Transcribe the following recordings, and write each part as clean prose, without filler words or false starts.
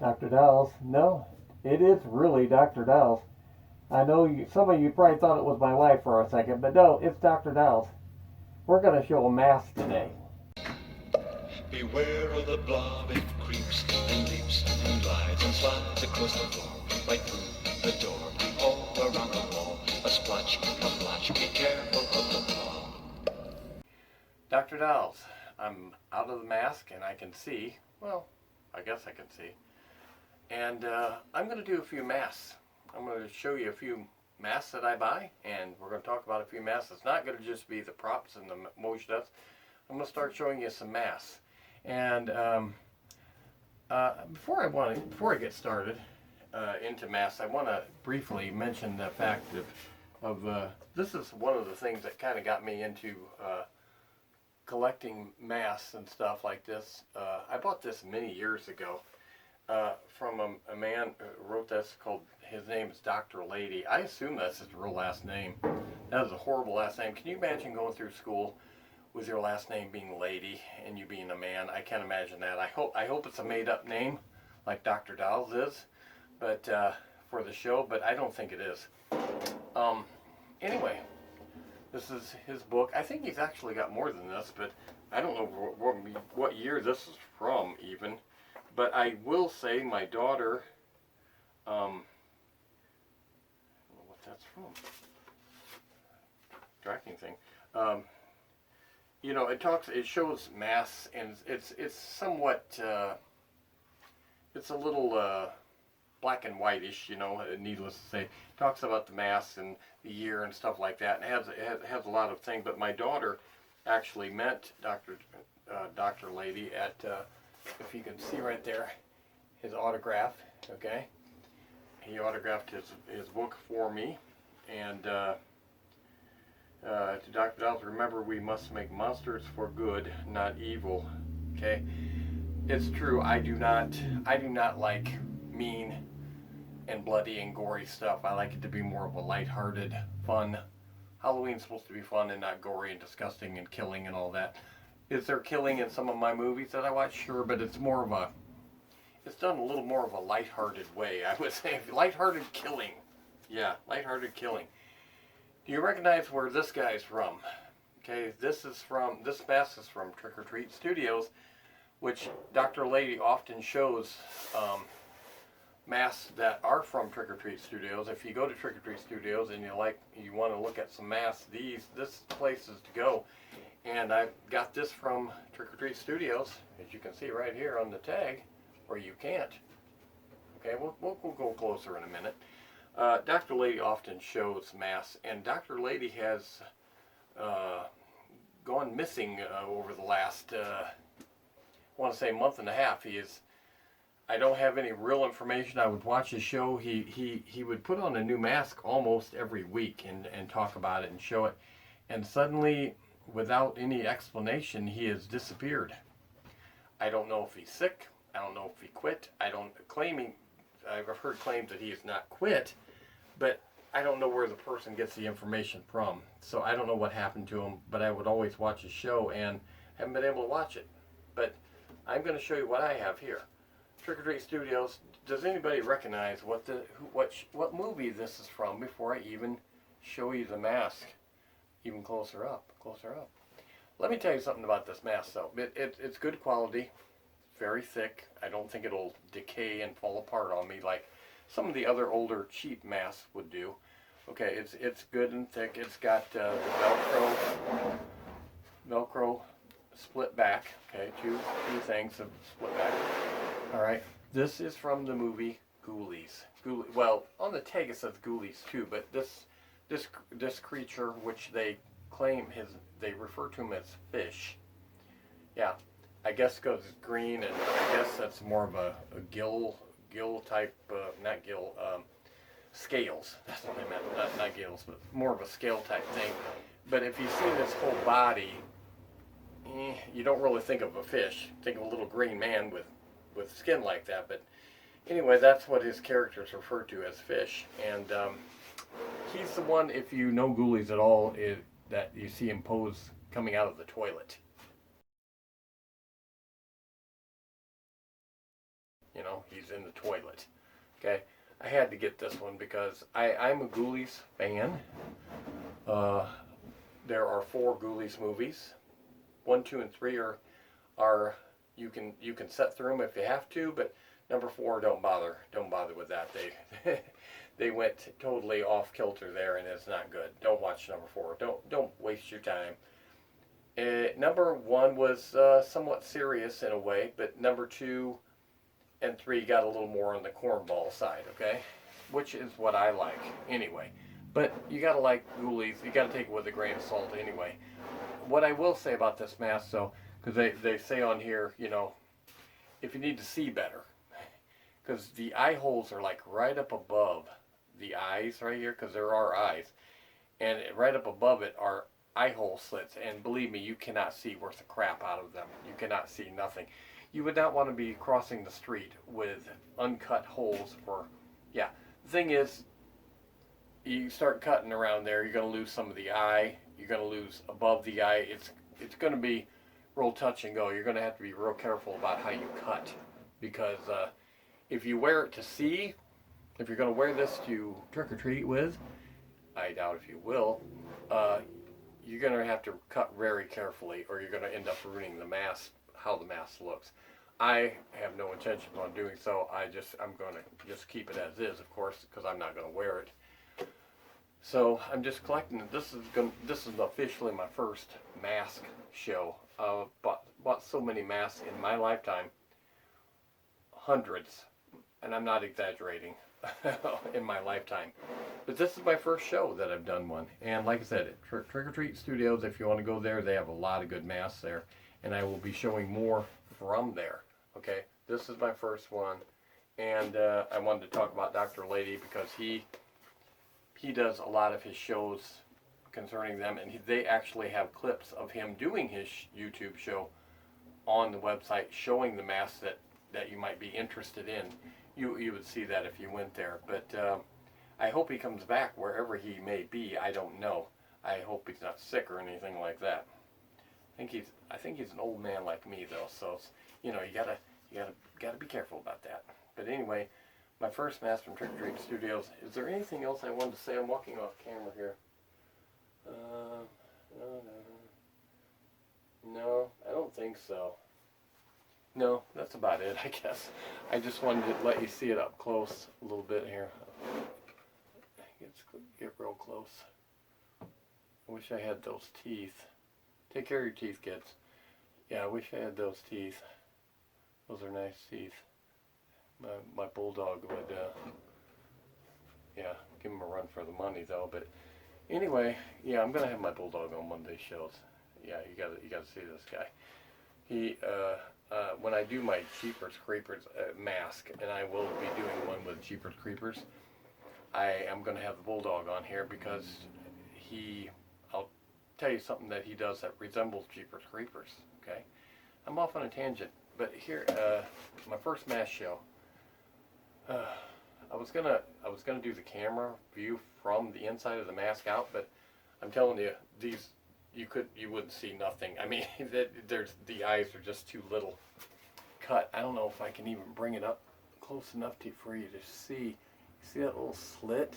Dr.Dollz. No, it is really Dr.Dollz. I know some of you probably thought it was my wife for a second, but no, it's Dr.Dollz. We're going to show a mask today. Beware of the blob, it creeps and leaps and glides and slides across the floor, right through the door, all around the wall. A splotch, a blotch, be careful of the blob. Dr.Dollz, I'm out of the mask and I can see, well, I guess I can see. And I'm going to do a few masks. I'm going to show you a few masks that I buy, and we're going to talk about a few masks. It's not going to just be the props and the motion dots. I'm going to start showing you some masks. And before I get started into masks, I want to briefly mention the fact of this is one of the things that kind of got me into collecting masks and stuff like this. I bought this many years ago from a man who wrote this called, his name is Dr.Lady. I assume that's his real last name. That is a horrible last name. Can you imagine going through school with your last name being Lady and you being a man? I can't imagine that. I hope it's a made-up name like Dr.Dollz is, but for the show, but I don't think it is. Anyway, this is his book. I think he's actually got more than this, but I don't know what year this is from even. But I will say my daughter, I don't know what that's from. Tracking thing. You know, it shows masks, and it's somewhat, it's a little black and whitish, you know, needless to say. It talks about the masks and the year and stuff like that, and it has a lot of things. But my daughter actually met Dr.Lady at, if you can see right there, his autograph, okay? He autographed his book for me, and to Dr.Dollz, remember, we must make monsters for good, not evil, okay? It's true, I do not like mean and bloody and gory stuff. I like it to be more of a lighthearted, fun. Halloween's supposed to be fun and not gory and disgusting and killing and all that. Is there killing in some of my movies that I watch? Sure, but it's more of it's done a little more of a lighthearted way. I would say lighthearted killing. Yeah, lighthearted killing. Do you recognize where this guy's from? Okay, this mask is from Trick or Treat Studios, which Dr.Lady often shows masks that are from Trick or Treat Studios. If you go to Trick or Treat Studios and you want to look at some masks, this place is to go. And I got this from Trick or Treat Studios, as you can see right here on the tag, or you can't. Okay, we'll go closer in a minute. Dr.Lady often shows masks, and Dr.Lady has gone missing over the last, I want to say, month and a half. I don't have any real information. I would watch his show. He would put on a new mask almost every week and talk about it and show it. And suddenly, without any explanation, he has disappeared. I don't know if he's sick. I don't know if he quit. I've heard claims that he has not quit, but I don't know where the person gets the information from. So I don't know what happened to him, but I would always watch his show and haven't been able to watch it. But I'm going to show you what I have here. Trick or Treat Studios. Does anybody recognize what movie this is from before I even show you the mask? Even closer up. Let me tell you something about this mask, though. It's good quality, very thick. I don't think it'll decay and fall apart on me like some of the other older cheap masks would do. Okay, it's good and thick. It's got the Velcro split back. Okay, two things of split back. All right, this is from the movie Ghoulies. Well, on the tag it says Ghoulies too, but this creature, which they claim they refer to him as fish. Yeah, I guess because it's green, and I guess that's more of a gill type, not gill, scales. That's what I meant, not gills, but more of a scale type thing. But if you see this whole body, you don't really think of a fish. Think of a little green man with skin like that. But anyway, that's what his character is referred to as fish. And he's the one, if you know Ghoulies at all, that you see him pose coming out of the toilet. You know, he's in the toilet. Okay, I had to get this one because I'm a Ghoulies fan. There are 4 Ghoulies movies. 1, 2, and 3 are you can set through them if you have to, but number 4, don't bother with that. They went totally off kilter there, and it's not good. Don't watch number 4. Don't waste your time. Number 1 was somewhat serious in a way, but number 2 and 3 got a little more on the cornball side, okay? Which is what I like anyway. But you gotta like Ghoulies. You gotta take it with a grain of salt anyway. What I will say about this mask, though, because they say on here, you know, if you need to see better, because the eye holes are like right up above the eyes right here, because there are eyes, and right up above it are eye hole slits, and believe me, you cannot see worth a crap out of them. You cannot see nothing. You would not want to be crossing the street with uncut holes for, yeah. The thing is, you start cutting around there, you're going to lose some of the eye. You're going to lose above the eye. It's going to be real touch and go. You're going to have to be real careful about how you cut, because if you wear it to see, if you're going to wear this to trick or treat with, I doubt if you will, you're going to have to cut very carefully, or you're going to end up ruining the mask, how the mask looks. I have no intention on doing so. I'm going to just keep it as is, of course, because I'm not going to wear it. So I'm just collecting it. This is officially my first mask show. Bought so many masks in my lifetime, hundreds, and I'm not exaggerating, in my lifetime. But this is my first show that I've done one. And like I said, Trick or Treat Studios, if you want to go there, they have a lot of good masks there. And I will be showing more from there. Okay, this is my first one. And I wanted to talk about DrLady because he does a lot of his shows concerning them, and they actually have clips of him doing his YouTube show on the website, showing the masks that you might be interested in. You would see that if you went there. But I hope he comes back wherever he may be. I don't know. I hope he's not sick or anything like that. I think he's an old man like me though, so you know, you gotta be careful about that. But anyway, my first mask from Trick or Treat Studios. Is there anything else I wanted to say? I'm walking off camera here. No, I don't think so. No, that's about it, I guess. I just wanted to let you see it up close a little bit here. Get real close. I wish I had those teeth. Take care of your teeth, kids. Yeah, I wish I had those teeth. Those are nice teeth. My bulldog would, yeah, give him a run for the money though. But anyway, yeah, I'm gonna have my bulldog on Monday shows. Yeah, you gotta see this guy. He, when I do my Jeepers Creepers mask, and I will be doing one with Jeepers Creepers, I am gonna have the bulldog on here because I'll tell you something that he does that resembles Jeepers Creepers. Okay, I'm off on a tangent, but here, my first mask show. I was gonna do the camera view from the inside of the mask out, but I'm telling you, these you wouldn't see nothing. I mean, the eyes are just too little cut. I don't know if I can even bring it up close enough for you to see. See that little slit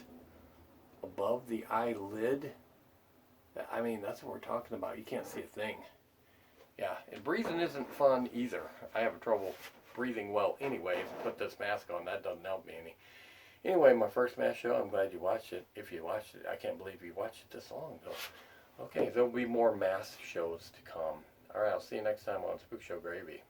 above the eyelid? I mean, that's what we're talking about. You can't see a thing. Yeah, and breathing isn't fun either. I have trouble breathing well anyway. Put this mask on, that doesn't help me any. Anyway, my first mask show, I'm glad you watched it. If you watched it, I can't believe you watched it this long though. Okay, there'll be more mask shows to come. Alright, I'll see you next time on SpookShow Gravy.